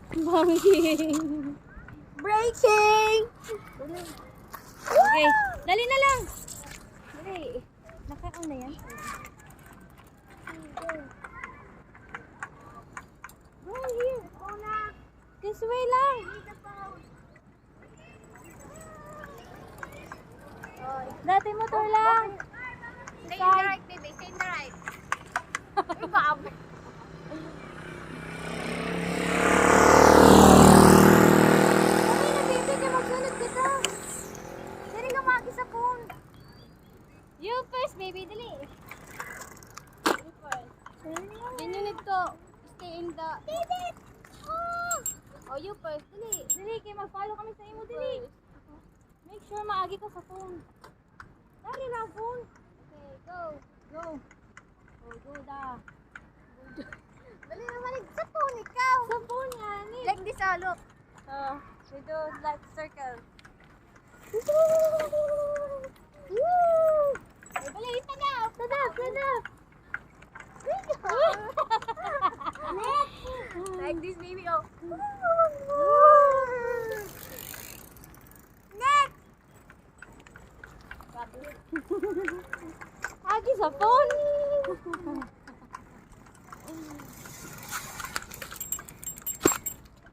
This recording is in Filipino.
Bangking. Breaking! Okay, dali na lang. Dali. Naka-on na yan. Go here. This way lang. Dati motor lang. Stay in the right, baby. Stay in the right. Ibab. Okay na, baby. Kaya magsunod kita. Dali ka maki sa phone. You first, baby. Dali. You first. Then you need to stay in the... Baby! Oh, you first. Dali. Dali. Kaya mag-follow kami sa imo. Dali. Make sure maagi ka sa phone. Dali na phone. Okay, go. Go. Oh, go da. Dali naman. Sa phone ikaw. Sa phone yan. Like this, look. We do like circle. Woo! Dali, stand up. Stand up. Stand up. Like this, baby. Oh. Agi sa phone.